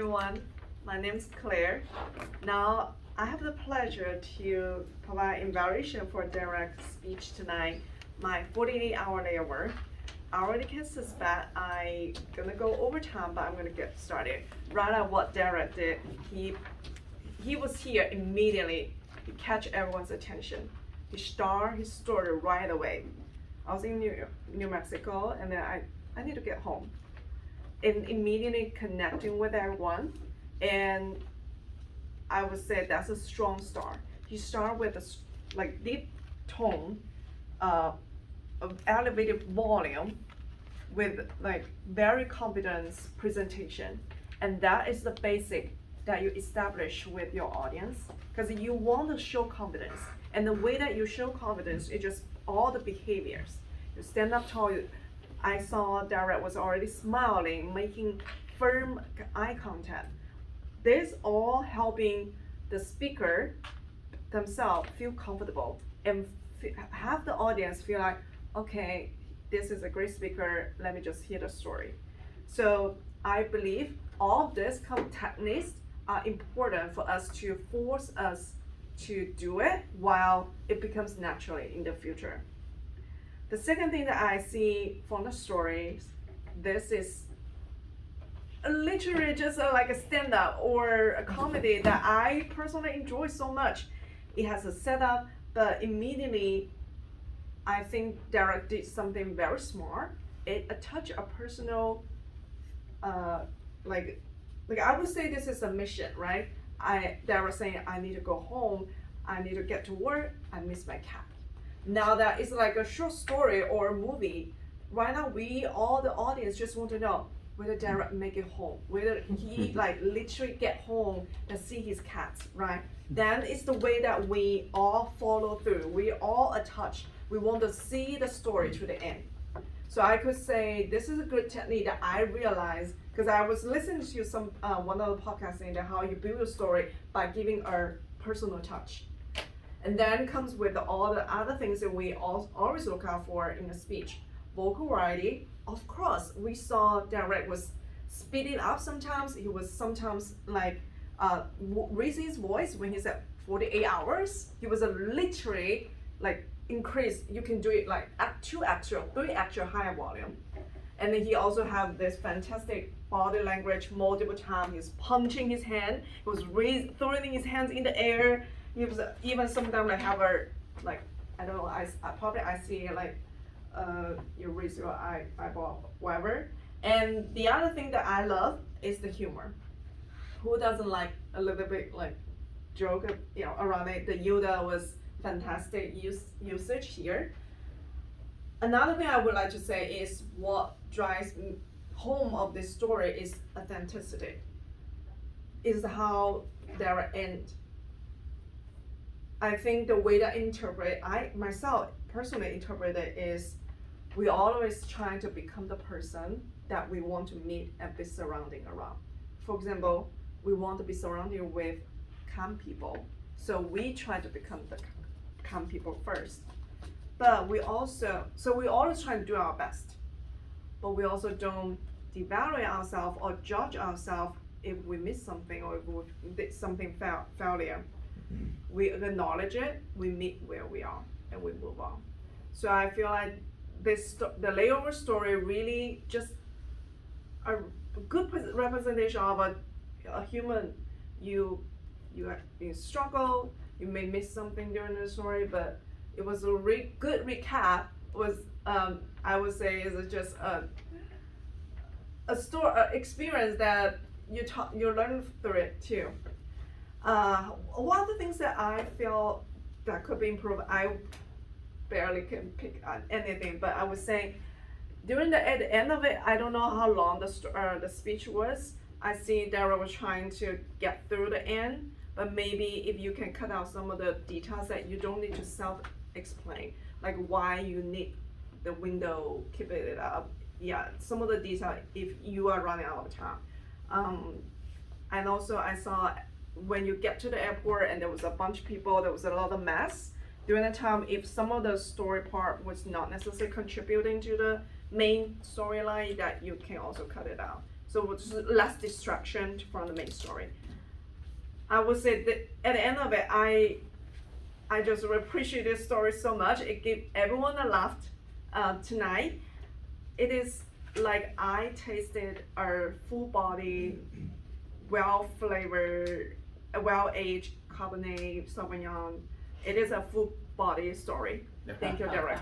everyone. My name is Claire. Now, I have the pleasure to provide evaluation for Derek's speech tonight, my 48-hour layover. I already can suspect I'm gonna go over time, but I'm gonna get started. Right at what Derek did, he was here immediately. He catch everyone's attention. He start his story right away. I was in New Mexico, and then I need to get home. And immediately connecting with everyone, and I would say that's a strong start. He start with a deep tone, of elevated volume, with like very confident presentation, and that is the basic that you establish with your audience, because you want to show confidence, and the way that you show confidence is just all the behaviors. You stand up tall. I saw Derek was already smiling, making firm eye contact. This all helping the speaker themselves feel comfortable and have the audience feel like, okay, this is a great speaker, let me just hear the story. So I believe all of these kind of techniques are important for us to force us to do it while it becomes naturally in the future. The second thing that I see from the stories, this is literally just like a stand-up or a comedy that I personally enjoy so much. It has a setup, but immediately I think Derek did something very smart. It attached a personal, like I would say this is a mission, right? Derek saying I need to go home, I need to get to work, I miss my cat. Now that it's like a short story or a movie, right now all the audience just want to know whether Derek make it home, whether he like literally get home and see his cat, right? Then it's the way that we all follow through, we all attach, we want to see the story to the end. So I could say this is a good technique that I realized, because I was listening to some one of the podcasts saying that how you build a story by giving a personal touch. And then comes with all the other things that we always look out for in a speech. Vocal variety, of course, we saw Derek was speeding up sometimes. He was sometimes like raising his voice when he said 48 hours. He was literally like increase. You can do it like at 2 extra, 3 extra higher volume. And then he also have this fantastic body language multiple times. He's punching his hand. He was throwing his hands in the air. He was even sometimes like have a like I don't know. I see like you raise your eyeball, whatever. And the other thing that I love is the humor. Who doesn't like a little bit like joke, around it? The Yoda was fantastic usage here. Another thing I would like to say is what drives home of this story is authenticity. Is how Derek end. I think the way that I myself personally interpret it is we always trying to become the person that we want to meet and be surrounding around. For example, we want to be surrounded with calm people, so we try to become the calm people first. But we always try to do our best, but we also don't devalue ourselves or judge ourselves if we miss something or if we did something failure. We acknowledge it, we meet where we are, and we move on. So I feel like the layover story really just a good representation of a human. You struggle, you may miss something during the story, but it was a good recap. Was I would say is just a experience that you learn through it too. One of the things that I feel that could be improved, I barely can pick on anything, but I was saying at the end of it, I don't know how long the speech was. I see Derek was trying to get through the end, but maybe if you can cut out some of the details that you don't need to self-explain, like why you need the window, keep it up. Yeah, some of the detail if you are running out of time. And also I saw when you get to the airport and there was a bunch of people, there was a lot of mess. During the time, if some of the story part was not necessarily contributing to the main storyline, that you can also cut it out. so it's less distraction from the main story. I would say that at the end of it, I just appreciate this story so much. It gave everyone a laugh tonight. It is like I tasted a full body, well flavored, well aged Cabernet Sauvignon. It is a full body story. Thank you, Derek.